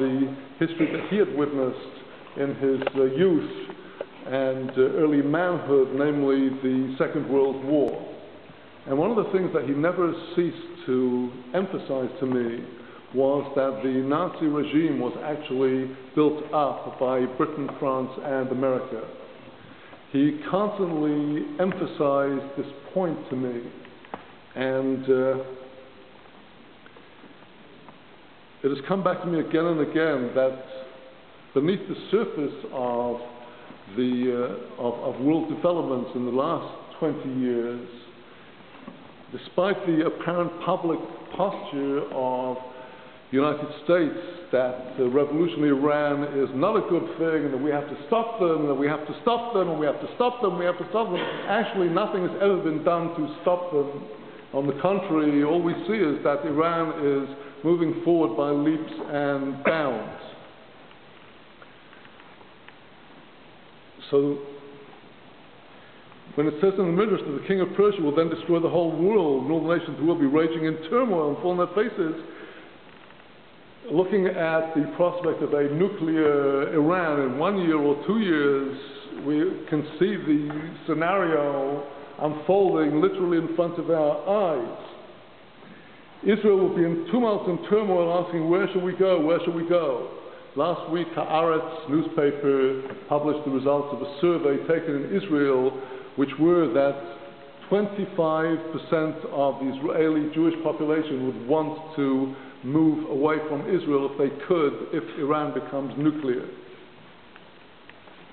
the history that he had witnessed in his youth and early manhood, namely the Second World War. And one of the things that he never ceased to emphasize to me was that the Nazi regime was actually built up by Britain, France, and America. He constantly emphasized this point to me, and it has come back to me again and again that beneath the surface of world developments in the last 20 years, despite the apparent public posture of the United States that revolutionary Iran is not a good thing and that we have to stop them, and that we have to stop them, and we have to stop them, we have to stop them. Actually, nothing has ever been done to stop them. On the contrary, all we see is that Iran is moving forward by leaps and bounds. So, when it says in the Midrash that the king of Persia will then destroy the whole world, and all the nations will be raging in turmoil and fall on their faces, looking at the prospect of a nuclear Iran in 1 year or 2 years, we can see the scenario unfolding literally in front of our eyes. Israel will be in tumult and turmoil, asking, where shall we go, where shall we go? Last week, Haaretz newspaper published the results of a survey taken in Israel, which were that 25% of the Israeli Jewish population would want to move away from Israel if they could, if Iran becomes nuclear.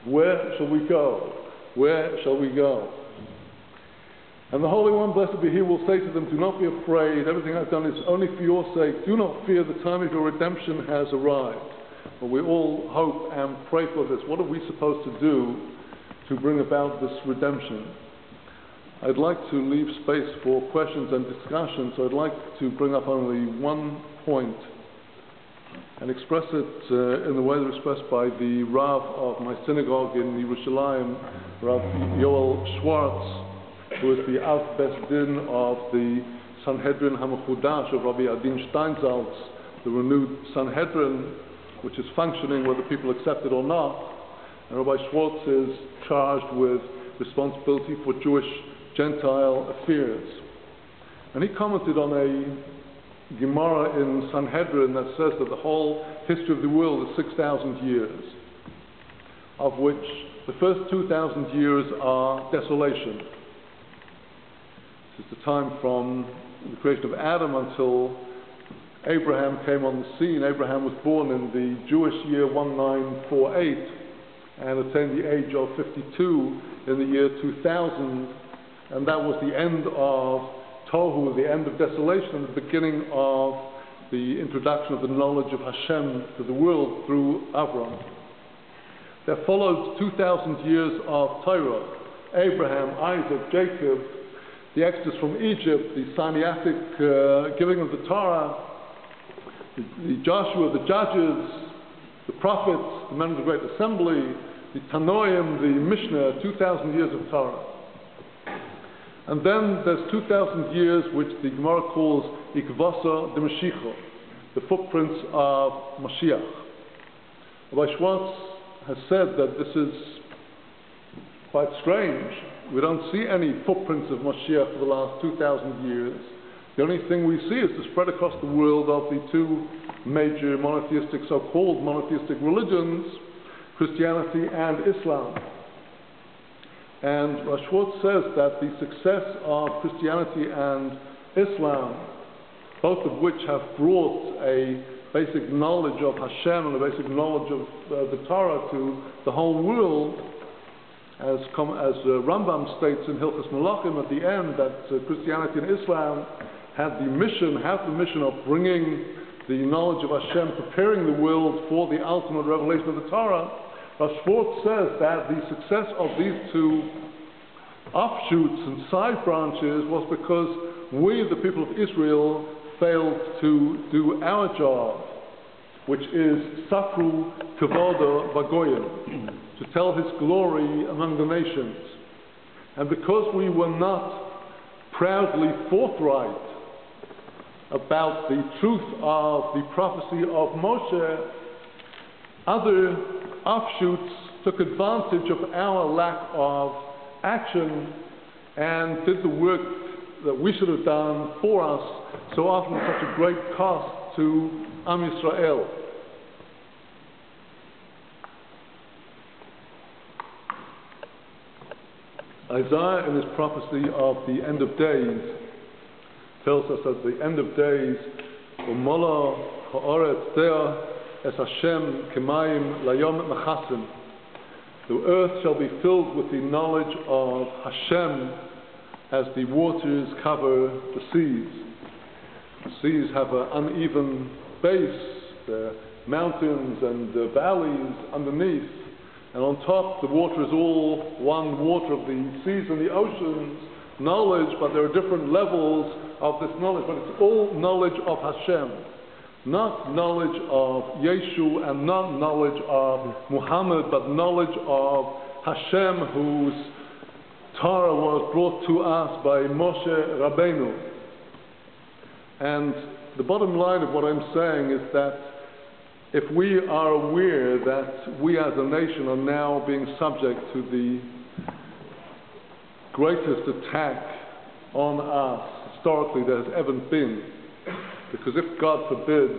Where shall we go? Where shall we go? And the Holy One, blessed be He, will say to them, do not be afraid. Everything I've done is only for your sake. Do not fear. The time of your redemption has arrived. Well, we all hope and pray for this. What are we supposed to do to bring about this redemption? I'd like to leave space for questions and discussion, so I'd like to bring up only one point and express it in the way that was expressed by the Rav of my synagogue in Yerushalayim, Rav Yoel Schwartz, who is the Av Beis Din of the Sanhedrin HaMechudash of Rabbi Adin Steinsaltz, the renewed Sanhedrin, which is functioning whether people accept it or not. And Rabbi Schwartz is charged with responsibility for Jewish Gentile affairs. And he commented on a Gemara in Sanhedrin that says that the whole history of the world is 6,000 years, of which the first 2,000 years are desolation. This is the time from the creation of Adam until Abraham came on the scene. Abraham was born in the Jewish year 1948 and attained the age of 52 in the year 2000. And that was the end of Tohu, the end of desolation, and the beginning of the introduction of the knowledge of Hashem to the world through Avram. There followed 2,000 years of Torah, Abraham, Isaac, Jacob, the exodus from Egypt, the Sinaitic giving of the Torah, the Joshua, the Judges, the prophets, the men of the Great Assembly, the Tanoim, the Mishnah, 2,000 years of Torah. And then there's 2,000 years which the Gemara calls Ikvasa de Mashiach, the footprints of Mashiach. Rabbi Schwartz has said that this is quite strange. We don't see any footprints of Mashiach for the last 2,000 years. The only thing we see is the spread across the world of the two major monotheistic, so-called monotheistic religions, Christianity and Islam. And Schwartz says that the success of Christianity and Islam, both of which have brought a basic knowledge of Hashem and a basic knowledge of the Torah to the whole world, as Rambam states in Hilchos Malachim at the end, that Christianity and Islam have the mission of bringing the knowledge of Hashem, preparing the world for the ultimate revelation of the Torah. Schwartz says that the success of these two offshoots and side branches was because we, the people of Israel, failed to do our job, which is Sakru Kevoda Vagoyim, to tell His glory among the nations. And because we were not proudly forthright about the truth of the prophecy of Moshe, other offshoots took advantage of our lack of action and did the work that we should have done for us, so often at such a great cost to Am Yisrael. Isaiah, in his prophecy of the end of days, tells us at the end of days, Umola ha'oretz dea es Hashem kemayim layom mechasim. The earth shall be filled with the knowledge of Hashem as the waters cover the seas. The seas have an uneven base, the mountains and the valleys underneath, and on top the water is all one water of the seas and the oceans, knowledge, but there are different levels of this knowledge, but it's all knowledge of Hashem. Not knowledge of Yeshu and not knowledge of Muhammad, but knowledge of Hashem, whose Torah was brought to us by Moshe Rabbeinu. And the bottom line of what I'm saying is that if we are aware that we as a nation are now being subject to the greatest attack on us historically there has ever been, because if, God forbid,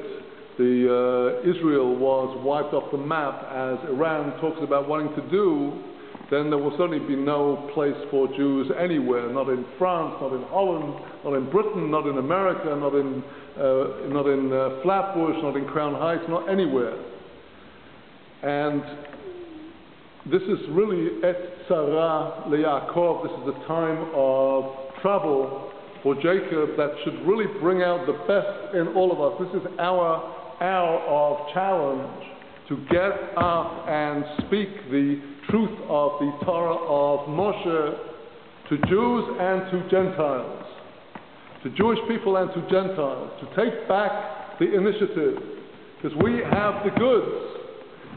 Israel was wiped off the map, as Iran talks about wanting to do, then there will certainly be no place for Jews anywhere, not in France, not in Holland, not in Britain, not in America, not in Flatbush, not in Crown Heights, not anywhere. And this is really Et Tzara LeYaakov. This is a time of trouble for Jacob that should really bring out the best in all of us. This is our hour of challenge to get up and speak the truth of the Torah of Moshe to Jews and to Gentiles, to Jewish people and to Gentiles, to take back the initiative, because we have the goods.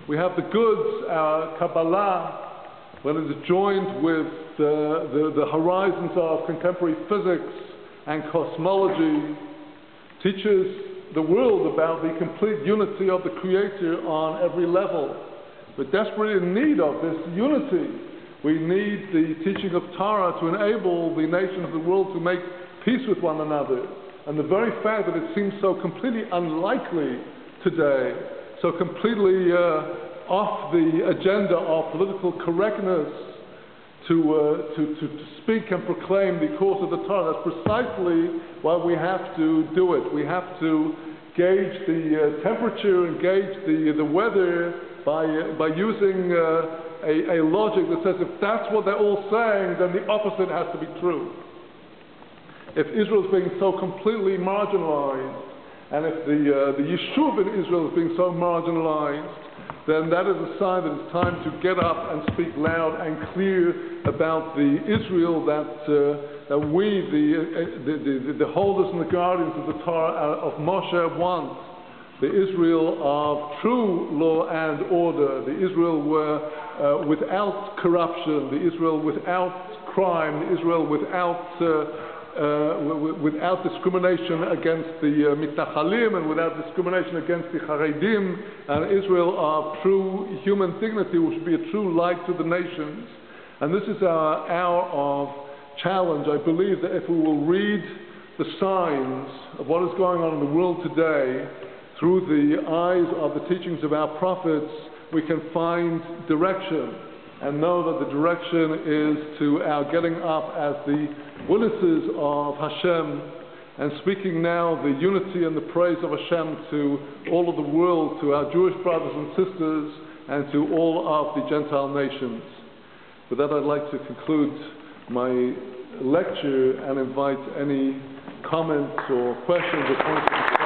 We have the goods. Our Kabbalah, when it is joined with the horizons of contemporary physics and cosmology, teaches the world about the complete unity of the Creator on every level. We're desperately in need of this unity. We need the teaching of Torah to enable the nations of the world to make peace with one another. And the very fact that it seems so completely unlikely today, so completely off the agenda of political correctness to speak and proclaim the cause of the Torah, that's precisely why we have to do it. We have to gauge the temperature and gauge the weather by using a logic that says if that's what they're all saying, then the opposite has to be true. If Israel is being so completely marginalized, and if the Yishuv in Israel is being so marginalized, then that is a sign that it's time to get up and speak loud and clear about the Israel that we, the holders and the guardians of the Torah of Moshe, want. The Israel of true law and order, the Israel without corruption, the Israel without crime, the Israel without discrimination against the Mitnachalim and without discrimination against the Haredim, and Israel of true human dignity, which would be a true light to the nations. And this is our hour of challenge. I believe that if we will read the signs of what is going on in the world today through the eyes of the teachings of our prophets, we can find direction and know that the direction is to our getting up as the witnesses of Hashem and speaking now the unity and the praise of Hashem to all of the world, to our Jewish brothers and sisters, and to all of the Gentile nations. With that, I'd like to conclude my lecture and invite any comments or questions or points.